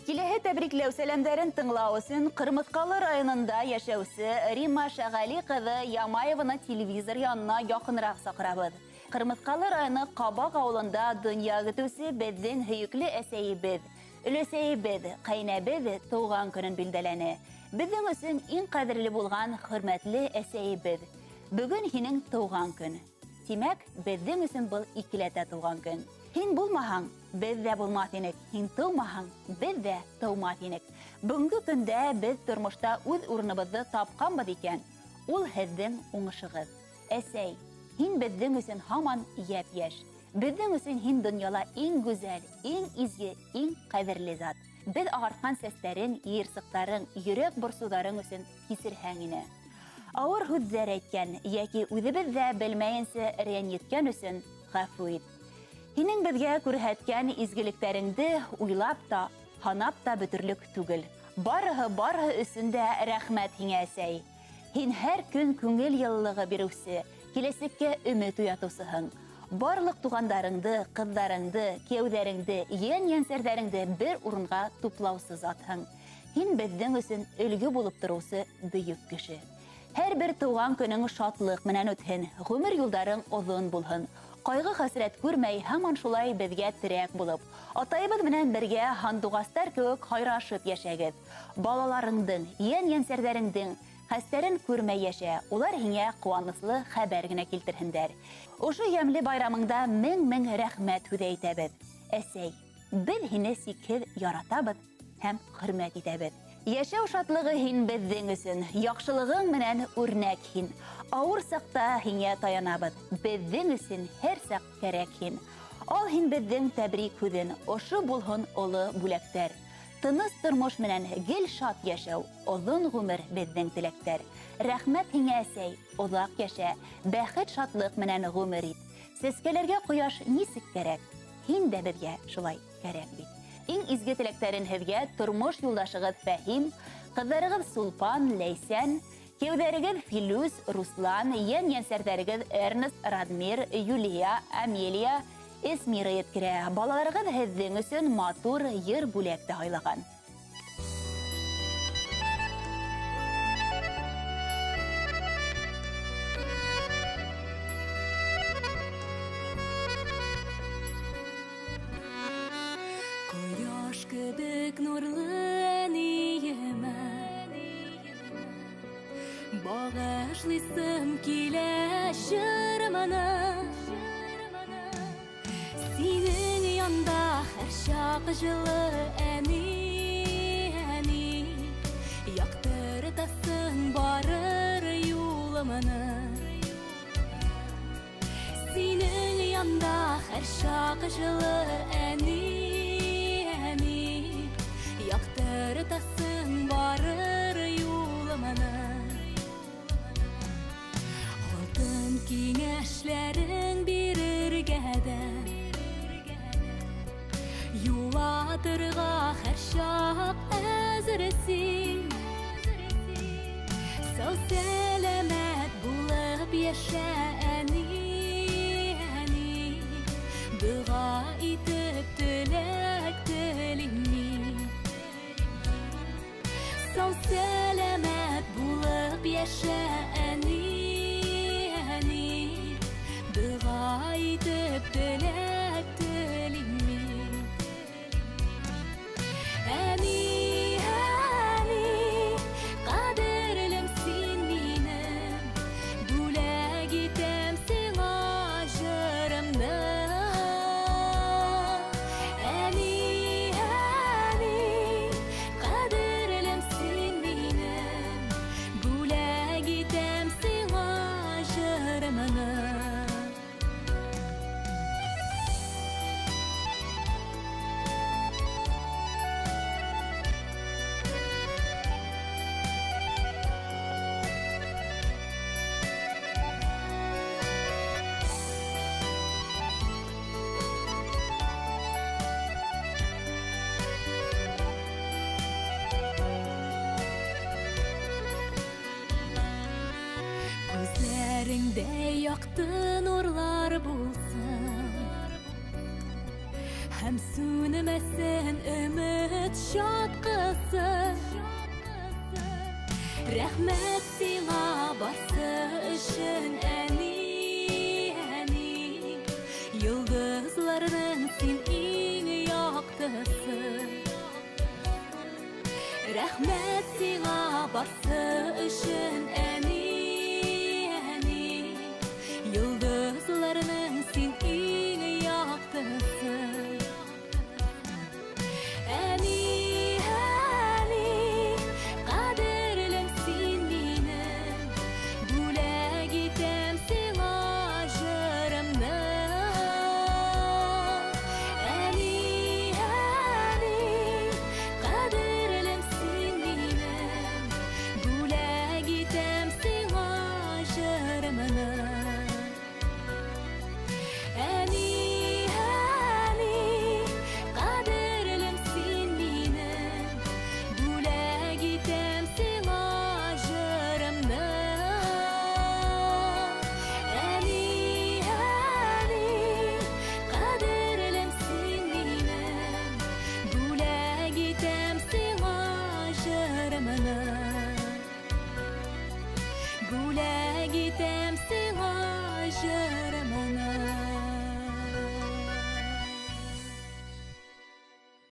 Киләһе тәбрикләү сәламдәрен тыңлау өсөн Кырмыскалы районында яшәүсе Рима Шәгали кызы Ямаеваны телевизор янына якынрак сакырабыз. Кырмыскалы районы Кабак авылында дөнья көтүсе безнең һөекле әсәебез, өләсәебез, кайнәбез туган көнен билдәләне. Безнең өсөн иң кадерле булган хөрмәтле әсәебез. Бүген һинең туган көн. Тимәк, безнең өсөн бу икеләтә туган көн. Һин булмаһаң, без дә булмас инек. Һин тумаһаң, без дә тумас инек. Бүгенге көндә без тормышта үз урыныбызны тапканбыз икән. Ул һезнең уңышыгыз. Әсәй, һин безнең өсөн һаман япь-яшь. Безнең өсөн һин дөньяла иң гүзәл, иң изге, иң кадерле зат. Без агарткан сәстәрең, йырсыктарың, йөрәк борсуларың өсөн кисерһәң ине. Авыр һүзләр әйткән яки үзебез дә белмәенсә рәнҗеткән өсөн гафу ит. Һинең безгә күрһәткән изгелекләреңде уйлап та, һанап та бөтерлек түгел. Барыһы өсөн дә рәхмәт һиңә, әсәй. Һин һәр көн күңел йылылыгы бирүсе, киләсәккә өмет уятусыһың. Барлык тугандарыңды, кызларыңды, кияүләреңде, ян-янсәрләреңде бер урынга туплаусы затһың. Һин безнең өсөн өлгө булып торусы бөек кеше. Һәр бер туган көнең шатлык менән үтһен, гомер юлдарың озын булһын. Кайгы хәсрәт күрмәй, һаман шулай безгә терәк булып, атайыбыз менән бергә хандугастар кебек хайрашып яшәгез. Балаларыңдың, ян-янсәрләреңдең хәстәрен күрмәй яшә, улар һиңә куанычлы хәбәр генә килтерһендәр. Ошо ямьле байрамыңда мең рәхмәт һүз әйтәбез. Әсәй, без һине сикһез яратабыз һәм хөрмәт итәбез. Яшәү шатлыгы һин безнең өсөн, яхшылыгың менән үрнәк һин. Авыр сакта һиңә таянабыз. Безнең өсөн һәр сак кәрәк һин. Ал һин безнең тәбрик һүзен, ошо булһын олы бүләктәр. Тыныс тормыш менән гел шат яшәү, озын гомер безнең теләктәр. Рәхмәт һиңә, әсәй, озак яшә, бәхет шатлык менән гомер ит. Сәскәләргә кояш нисек кәрәк? Һин дә безгә шулай кәрәк бит. Иң изге теләктәрен һеҙгә тормош юлдашығыҙ Фәһим, ҡыҙҙарығыҙ Сулпан, Ләйсән, кеүҙәрегеҙ Филүс, Руслан, йән-йәнсәрҙәрегеҙ Эрнест, Радмир, Юлия, Амелия, Эсмира еткерә. Балаларығыҙ һеҙҙең өсөн матур йыр бүләкте һайлаған. Кебек нурлы әниемә бағышлыйсым килә җырманы. Синең янда һәр чак җылы әни, яктыртасың барыр юлымны. Синең янда һәр чак җылы әни, яктыртасың барыр юлымны. Алтын киңәшләрен бирергә дә, юлатырга һәр чак әзерсең. Сау сәламәт булып яшә, әни, дуга итеп теләк телим. Сау сәламәт булып яшә, әни, дуга итеп теләк телим. Әни, кадерлем син минем, бүләк итәм сиңа җырымны. Күзләреңдә якты нурлар булсын, Һәм сүнмәсен өмет шаткысы. Рәхмәт сиңа барсы өчен, әни, йолдызларның син иң яктысы. Рәхмәт сиңа барсы өчен, әни,